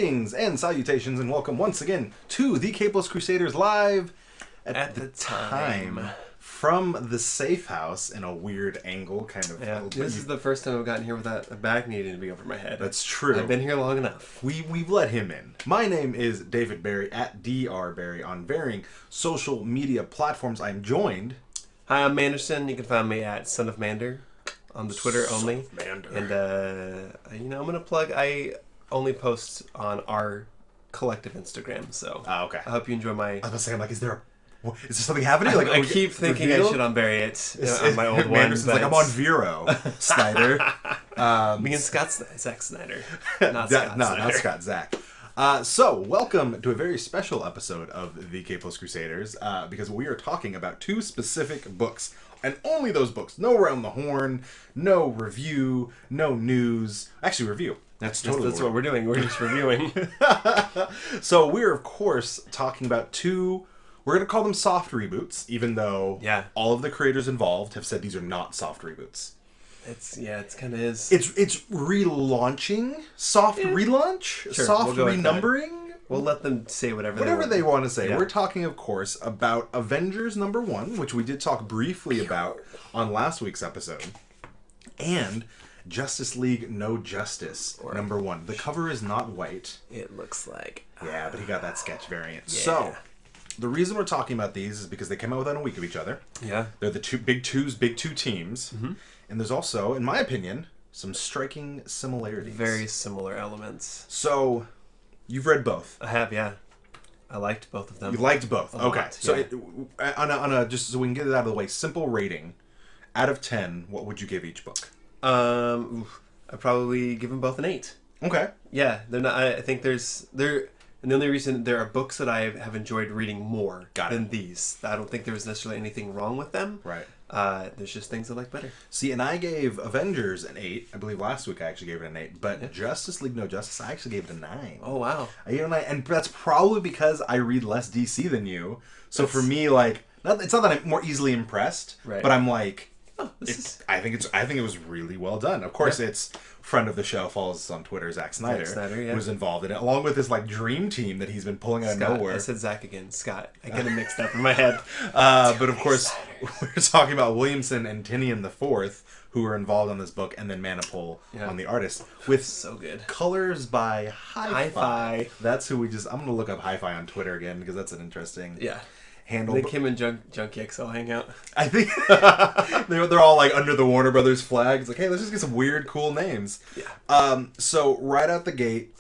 Greetings and salutations, and welcome once again to the Capeless Crusaders live at the time from the safe house in a weird angle, kind of. Yeah, this is the first time I've gotten here without a bag needing to be over my head. That's true. I've been here long enough. We've let him in. My name is David Barry at Dr. Barry on varying social media platforms. I'm joined. Hi, I'm Manderson. You can find me at Son of Mander on the Twitter only. Son of Mander. And I'm gonna plug. I only post on our collective Instagram, so Okay. I hope you enjoy my. I was about to say, I'm like, is there something happening? Like, I keep thinking I should unbury it on my old one. Manderson's like, I'm on Vero, Snyder. Me and Zack Snyder, not Scott. No, Snyder. not Scott. Zach. So, welcome to a very special episode of the Capeless Crusaders, because we are talking about two specific books, and only those books. No around the horn, no review, no news. Actually, review. That's what we're doing. We're just reviewing. So, we're, of course, talking about two... We're going to call them soft reboots, even though all of the creators involved have said these are not soft reboots. It's kind of is. It's relaunching, relaunch, Sure, soft we'll renumbering. We'll let them say whatever They want to say. Yeah. We're talking, of course, about Avengers #1, which we did talk briefly about on last week's episode, and Justice League No Justice #1. The cover is not white. It looks like. Yeah, but he got that sketch variant. Yeah. So, the reason we're talking about these is because they came out within a week of each other. Yeah. They're the two big two teams. Mm-hmm. And there's also, in my opinion, some striking similarities. Very similar elements. So, you've read both. I have, yeah. I liked both of them. You liked both. Okay. Lot, So, yeah. on a just so we can get it out of the way, simple rating, out of 10, what would you give each book? I'd probably give them both an 8. Okay. Yeah, they're not. I think and the only reason there are books that I have enjoyed reading more than these. I don't think there was necessarily anything wrong with them. Right. There's just things I like better. See, and I gave Avengers an 8. I believe last week I actually gave it an 8. But Justice League No Justice, I actually gave it a 9. Oh, wow. I gave it a 9. And that's probably because I read less DC than you. So for me, like, it's not that I'm more easily impressed, right. but I'm like, I think it was really well done. Of course, it's friend of the show, follows us on Twitter, Zack Snyder, was involved in it, along with his like dream team that he's been pulling out of nowhere. I said Zach again, Scott. I get him mixed up in my head. But of course, we're talking about Williamson and Tinian IV, who were involved on this book, and then Manipul on the artist, with so good colors by Hi-Fi. Hi-Fi. That's who I'm gonna look up Hi-Fi on Twitter again because that's an interesting handle. I think him and Junkie XL hang out. I think they're all like under the Warner Brothers flag. It's like, hey, let's just get some weird, cool names. Yeah. So right out the gate,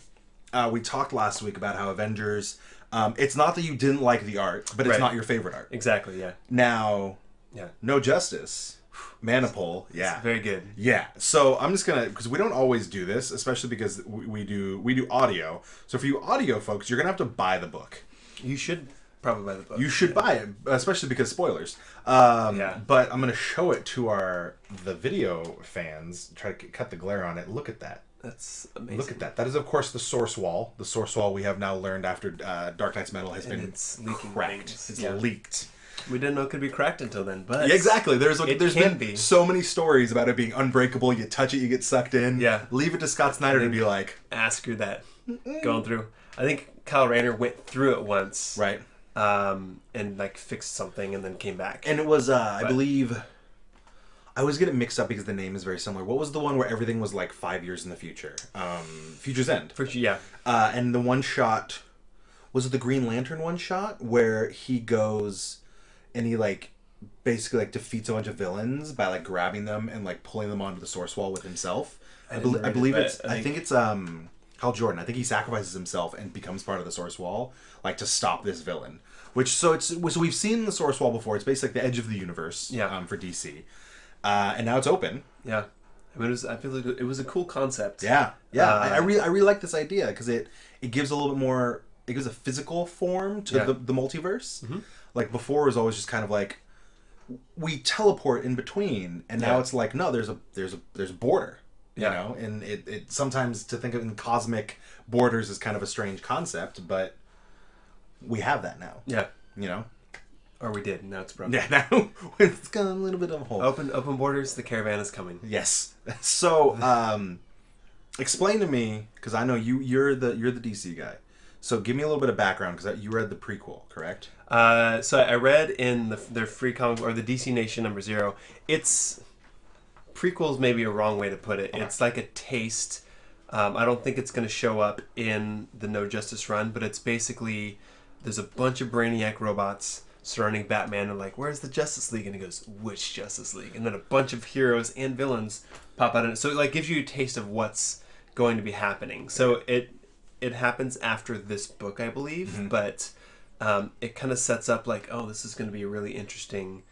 we talked last week about how Avengers. It's not that you didn't like the art, but it's not your favorite art. Exactly. Yeah. Now, No Justice, Manipul. Yeah. It's very good. Yeah. So I'm just gonna, because we don't always do this, especially because we do audio. So for you audio folks, you're gonna have to buy the book. You should. Probably buy the book. You should buy it, especially because spoilers. But I'm going to show it to the video fans. Try to cut the glare on it. Look at that. That's amazing. Look at that. That is, of course, the source wall. The source wall we have now learned after Dark Knight's Metal has been cracked. It's leaked. We didn't know it could be cracked until then, but... Yeah, exactly. There's been so many stories about it being unbreakable. You touch it, you get sucked in. Yeah. Leave it to Scott Snyder to be like... Ask her that. Going through. I think Kyle Rayner went through it once. Right. And like fixed something and then came back. And it was, I believe, I always get it mixed up because the name is very similar. What was the one where everything was like 5 years in the future? Future's End. And the one shot, was it the Green Lantern one shot where he goes and he like basically like defeats a bunch of villains by like grabbing them and like pulling them onto the source wall with himself? I believe I think it's Hal Jordan. I think he sacrifices himself and becomes part of the source wall, like to stop this villain. So we've seen the source wall before. It's basically like the edge of the universe for DC, and now it's open. Yeah, I mean, I feel like it was a cool concept. Yeah. I really like this idea because it gives a little bit more. It gives a physical form to the multiverse. Mm-hmm. Like before, it was always just kind of like we teleport in between, and now it's like no, there's a border. You know, and it sometimes to think of in cosmic borders is kind of a strange concept, but we have that now. Yeah. You know? Or we did, now it's broken. Yeah, now it's got a little bit of a hole. Open borders, the caravan is coming. Yes. So, Explain to me, because I know you're the DC guy. So give me a little bit of background, because you read the prequel, correct? So I read in their free comic, or the DC Nation #0. It's prequels, maybe a wrong way to put it. Okay. It's like a taste. I don't think it's going to show up in the No Justice run, but it's basically there's a bunch of Brainiac robots surrounding Batman, and like, where's the Justice League? And he goes, which Justice League? And then a bunch of heroes and villains pop out in it. So it like gives you a taste of what's going to be happening. So it happens after this book, I believe, but it kind of sets up like, oh, this is going to be a really interesting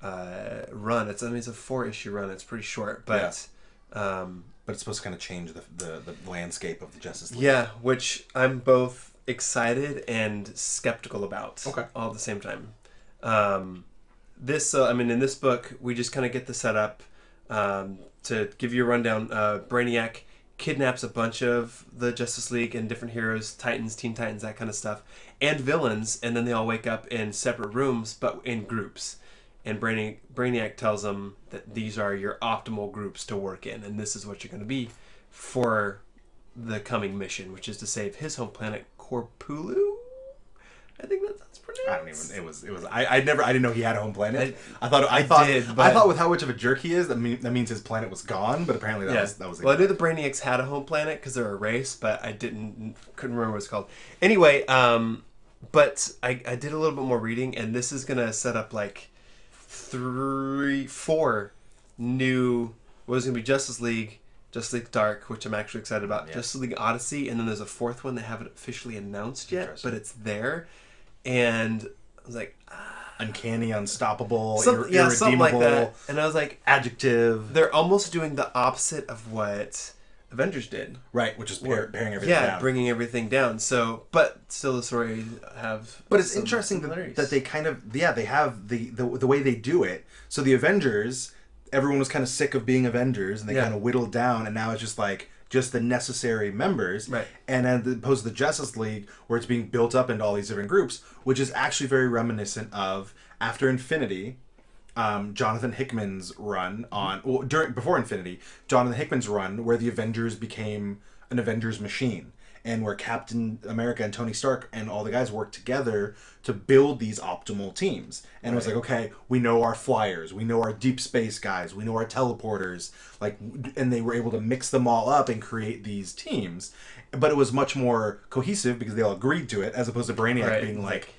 run. It's a 4-issue run. It's pretty short, but but it's supposed to kind of change the landscape of the Justice League. Yeah, which I'm both excited and skeptical about. Okay. All at the same time. In this book, we just kind of get the setup. To give you a rundown, Brainiac kidnaps a bunch of the Justice League and different heroes, Titans, Teen Titans, that kind of stuff, and villains, and then they all wake up in separate rooms, but in groups. And Brainiac tells them that these are your optimal groups to work in, and this is what you're going to be for the coming mission, which is to save his home planet, Corpulu. I think that's pronounced. I don't even. I didn't know he had a home planet. I thought with how much of a jerk he is, that means his planet was gone. But apparently that was. Well, I knew the Brainiacs had a home planet because they're a race, but I couldn't remember what it's called. Anyway, but I did a little bit more reading, and this is gonna set up like 4 new. What is gonna be Justice League Dark, which I'm actually excited about. Yeah. Justice League Odyssey, and then there's a 4th one they haven't officially announced yet, but it's there. And I was like, uncanny, unstoppable, irredeemable, something like that. And I was like, adjective. They're almost doing the opposite of what Avengers did, right? Which is paring everything down. Yeah, bringing everything down. So, but still, the story have. But it's interesting that they kind of they have the way they do it. So the Avengers, everyone was kind of sick of being Avengers, and they kind of whittled down, and now it's just like. Just the necessary members, right? And as opposed to the Justice League, where it's being built up into all these different groups, which is actually very reminiscent of after Infinity, Jonathan Hickman's run before Infinity, Jonathan Hickman's run where the Avengers became an Avengers machine, and where Captain America and Tony Stark and all the guys worked together to build these optimal teams. And it was like, okay, we know our flyers, we know our deep space guys, we know our teleporters, and they were able to mix them all up and create these teams. But it was much more cohesive because they all agreed to it, as opposed to Brainiac being like,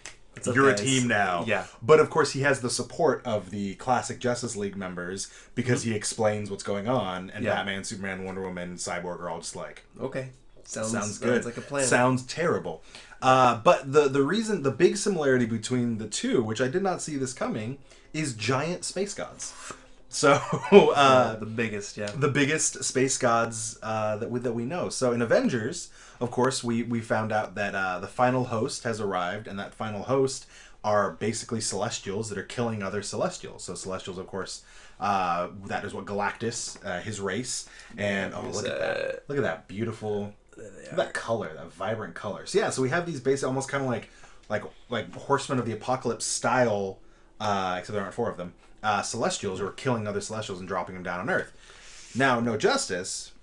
you're a team now. Yeah. But of course he has the support of the classic Justice League members because he explains what's going on, and Batman, Superman, Wonder Woman, Cyborg are all just like, okay. Sounds good. Sounds like a plan. Sounds terrible. But the big similarity between the two, which I did not see this coming, is giant space gods. So the biggest space gods that we know. So in Avengers, of course, we found out that the final host has arrived, and that final host are basically Celestials that are killing other Celestials. So Celestials, of course. That is what Galactus, his race, and look at that! Look at that beautiful, that color, that vibrant color. So we have these basic, almost kind of like Horsemen of the Apocalypse style, except there aren't 4 of them. Celestials who are killing other Celestials and dropping them down on Earth. Now, No Justice.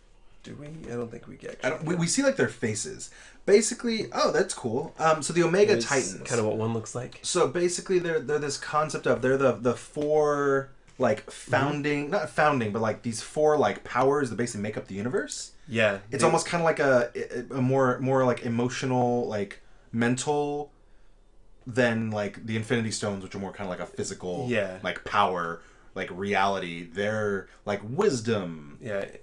Do we? I don't think we get. We see like their faces. Basically, that's cool. So the Omega Titans, kind of what one looks like. So basically, they're this concept of they're the 4. Like not founding, but like these 4 like powers that basically make up the universe. Yeah, it's almost kind of like a more like emotional, like mental, than like the Infinity Stones, which are more kind of like a physical, like power, like reality. They're like wisdom,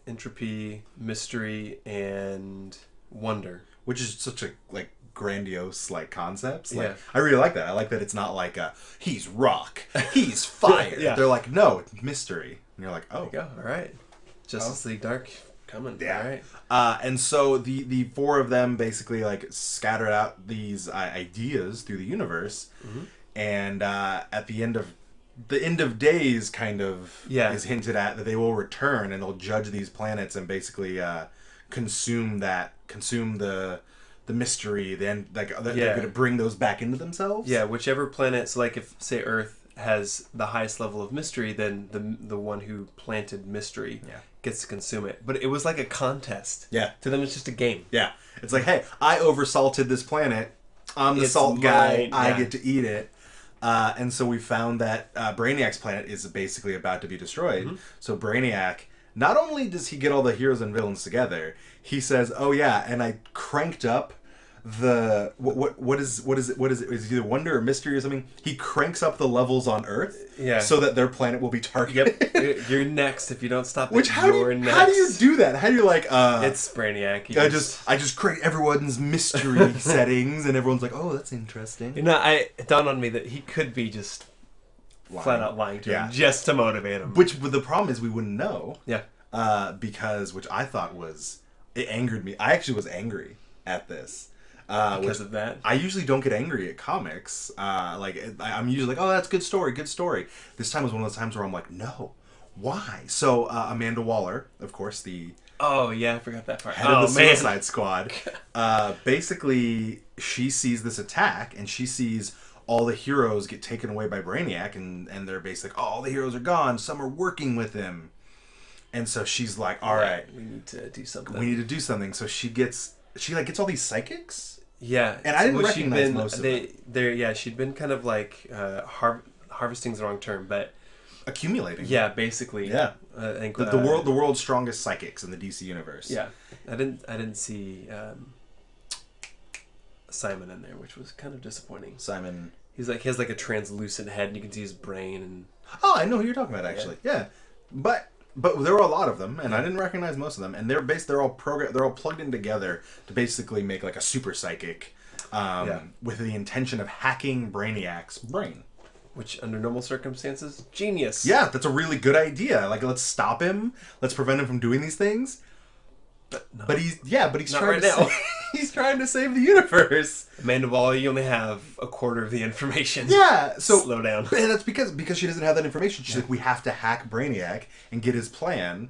entropy, mystery, and wonder, which is such a like grandiose like concepts. Like I really like that. I like that it's not like he's rock, he's fire. They're like, no, it's mystery. And you're like, oh, there you go. All right, Justice League Dark coming. Yeah. All right. And so the 4 of them basically like scattered out these ideas through the universe, and at the end of days kind of is hinted at that they will return and they'll judge these planets and basically consume the mystery, then they're going to bring those back into themselves. Yeah, whichever planet. So, like, if say Earth has the highest level of mystery, then the one who planted mystery gets to consume it. But it was like a contest. Yeah. To them, it's just a game. Yeah. It's like, hey, I oversalted this planet. I'm the salt guy. I get to eat it. And so we found that Brainiac's planet is basically about to be destroyed. Mm-hmm. So Brainiac, not only does he get all the heroes and villains together, he says, "Oh yeah, and I cranked up the what is it? Is it either Wonder or Mystery or something? He cranks up the levels on Earth, so that their planet will be targeted. Yep, you're next if you don't stop. How do you do that? How do you like? It's Brainiac. I just create everyone's mystery settings, and everyone's like, "Oh, that's interesting." You know, it dawned on me that he could be just flat out lying to him just to motivate him. Which the problem is we wouldn't know. Yeah. Because which I thought it angered me. I actually was angry at this. Because of that? I usually don't get angry at comics. I'm usually like, oh, that's good story. This time was one of those times where I'm like, no, why? So Amanda Waller, of course, oh yeah, I forgot that part. Head of the Suicide Squad. Basically, she sees this attack and she sees all the heroes get taken away by Brainiac, and they're basically like, oh, all the heroes are gone. Some are working with him, and so she's like, all right, we need to do something. So she gets all these psychics. Yeah, and I didn't recognize most of them. She'd been kind of like harvesting's the wrong term, but accumulating. Yeah, basically. Yeah, I think the world's strongest psychics in the DC universe. Yeah, I didn't see Simon in there, which was kind of disappointing. Simon, he has like a translucent head, and you can see his brain. And I know who you're talking about actually. Yeah, But there were a lot of them, and I didn't recognize most of them. And they're all plugged in together to basically make like a super psychic, with the intention of hacking Brainiac's brain. Which, under normal circumstances, genius. Yeah, that's a really good idea. Like, let's stop him. Let's prevent him from doing these things. But he's trying he's trying to save the universe. Amanda Waller, you only have a quarter of the information. Yeah, so slow down. And that's because she doesn't have that information. She's like, we have to hack Brainiac and get his plan.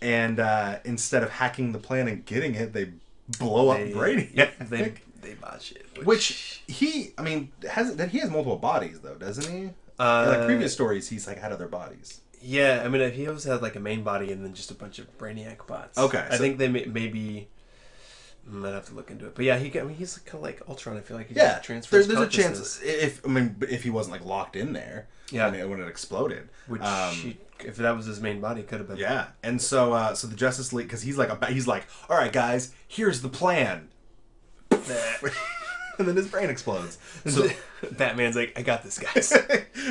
And instead of hacking the plan and getting it, they blow up Brainiac. Yeah, they botch it. Which he has multiple bodies though, doesn't he? In like previous stories, he's like had other bodies. Yeah, I mean, he always had like a main body and then just a bunch of Brainiac bots. Okay, I think they maybe. I'd have to look into it, but yeah, he's kind of like Ultron. I feel like he just transfers. There's a chance if he wasn't like locked in there, when it exploded, which if that was his main body, could have been. Yeah, and so the Justice League, because he's like, all right, guys, here's the plan, and then his brain explodes. So Batman's like, I got this, guys.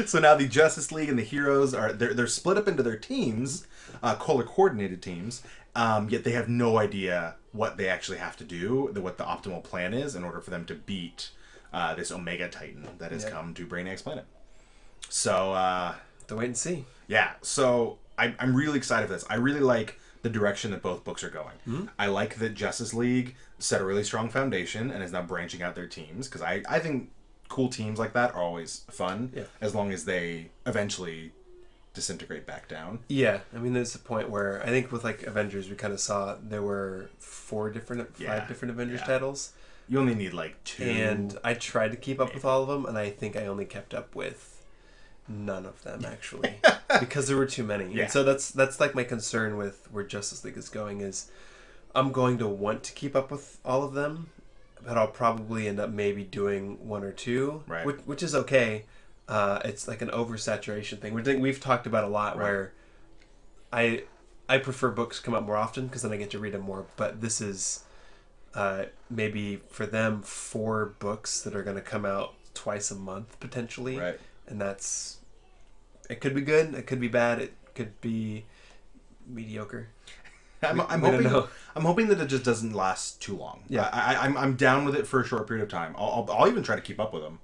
So now the Justice League and the heroes they're split up into their teams, color coordinated teams. Yet they have no idea what they actually have to do, what the optimal plan is in order for them to beat this Omega Titan that has come to Brainiac's planet. So to wait and see. Yeah, so I'm really excited for this. I really like the direction that both books are going. Mm-hmm. I like that Justice League set a really strong foundation and is now branching out their teams, because I think cool teams like that are always fun, as long as they eventually disintegrate back down. Yeah, I mean, there's a point where I think with like Avengers, we kind of saw there were 5 different Avengers titles. You only need like 2, and I tried to keep up with all of them, and I think I only kept up with none of them actually, because there were too many. Yeah. And so that's like my concern with where Justice League is going is, I'm going to want to keep up with all of them, but I'll probably end up maybe doing 1 or 2, which is okay. It's like an oversaturation thing. We've talked about a lot where I prefer books come out more often because then I get to read them more. But this is maybe for them 4 books that are going to come out twice a month potentially, and it could be good, it could be bad, it could be mediocre. I'm hoping that it just doesn't last too long. Yeah, I'm down with it for a short period of time. I'll even try to keep up with them.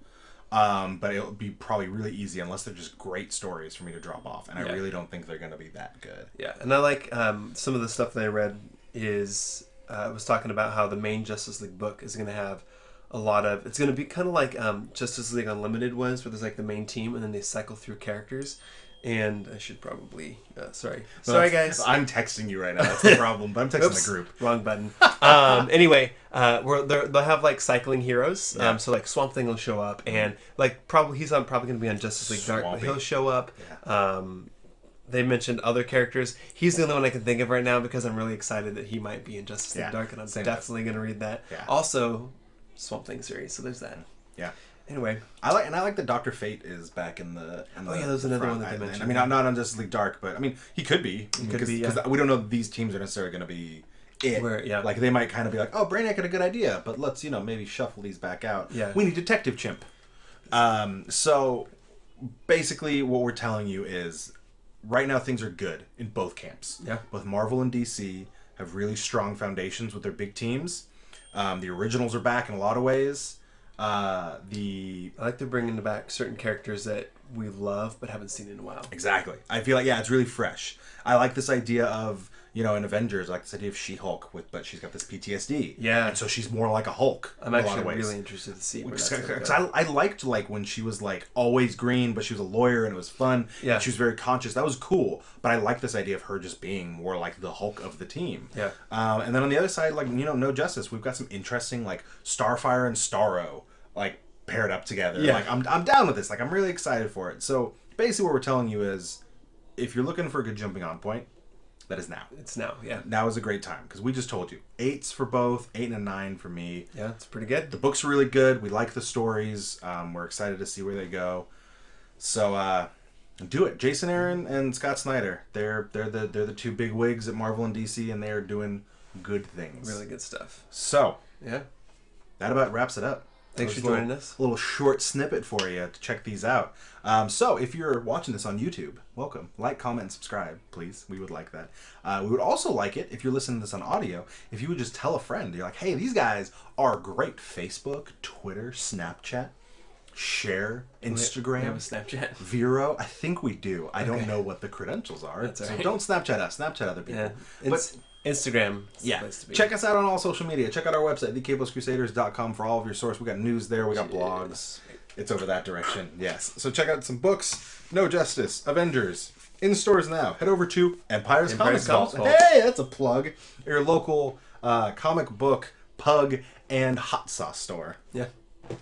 But it'll be probably really easy unless they're just great stories for me to drop off. And I really don't think they're going to be that good. Yeah, and I like some of the stuff that I read is was talking about how the main Justice League book is going to have a lot of... It's going to be kind of like Justice League Unlimited was, where there's like the main team and then they cycle through characters. And I should probably... sorry, guys. I'm texting you right now. That's the problem. But I'm texting the group. Wrong button. Anyway, they'll have like cycling heroes. Yeah. So like Swamp Thing will show up, and like he's probably going to be on Justice League Dark, but he'll show up. Yeah. They mentioned other characters. He's the only one I can think of right now because I'm really excited that he might be in Justice League Dark, and I'm definitely going to read that. Yeah. Also, Swamp Thing series, so there's that. Yeah. Anyway, I like that Dr. Fate is back in the. There's another one that they mentioned. I mean, not on Justice League Dark, but I mean, he could be. Because we don't know if these teams are necessarily going to be it. Like they might kind of be like, oh, Brainiac had a good idea, but let's maybe shuffle these back out. Yeah. We need Detective Chimp. So basically, what we're telling you is, right now things are good in both camps. Yeah. Both Marvel and DC have really strong foundations with their big teams. The originals are back in a lot of ways. I like they're bringing back certain characters that we love but haven't seen in a while. Exactly. I feel like it's really fresh. I like this idea of in Avengers, I like this idea of She-Hulk but she's got this PTSD. Yeah. And so she's more like a Hulk. I'm actually really interested to see where that's going to go. I liked when she was always green, but she was a lawyer and it was fun. Yeah. And she was very conscious. That was cool. But I like this idea of her just being more like the Hulk of the team. Yeah. And then on the other side, No Justice, we've got some interesting Starfire and Starro paired up together. Yeah. I'm down with this. I'm really excited for it. So basically what we're telling you is, if you're looking for a good jumping on point, that is now. It's now, yeah. Now is a great time, because we just told you. 8s for both, 8 and a 9 for me. Yeah, it's pretty good. The books are really good. We like the stories. We're excited to see where they go. So do it. Jason Aaron and Scott Snyder. They're the two big wigs at Marvel and DC, and they are doing good things. Really good stuff. So yeah, that about wraps it up. Thanks for joining us. A little short snippet for you to check these out. So if you're watching this on YouTube, welcome. Like, comment, and subscribe, please. We would like that. We would also like it, if you're listening to this on audio, if you would just tell a friend. You're like, hey, these guys are great. Facebook, Twitter, Snapchat, share, Instagram. We have a Snapchat. Vero. I think we do. I don't know what the credentials are. That's all right. So don't Snapchat us. Snapchat other people. Yeah. But Instagram. Yeah. Check us out on all social media. Check out our website, thekpluscrusaders.com, for all of your source. We got news there. We got blogs. It's over that direction. Yes. So check out some books. No Justice. Avengers. In stores now. Head over to Empire's Comics Vault. Hey, that's a plug. Your local comic book, pug, and hot sauce store. Yeah.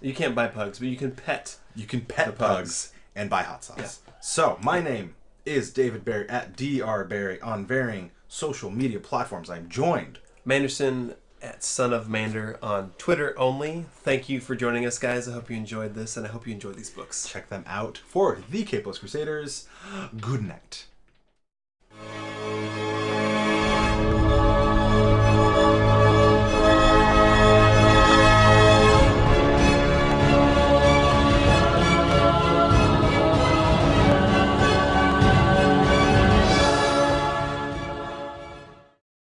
You can't buy pugs, but you can pet. You can pet pugs and buy hot sauce. Yeah. So my name is David Barry at Dr. Barry on varying social media platforms. I'm joined Manderson at Son of Mander on Twitter only. Thank you for joining us, guys. I hope you enjoyed this, and I hope you enjoyed these books. Check them out for the K Plus Crusaders. Good night.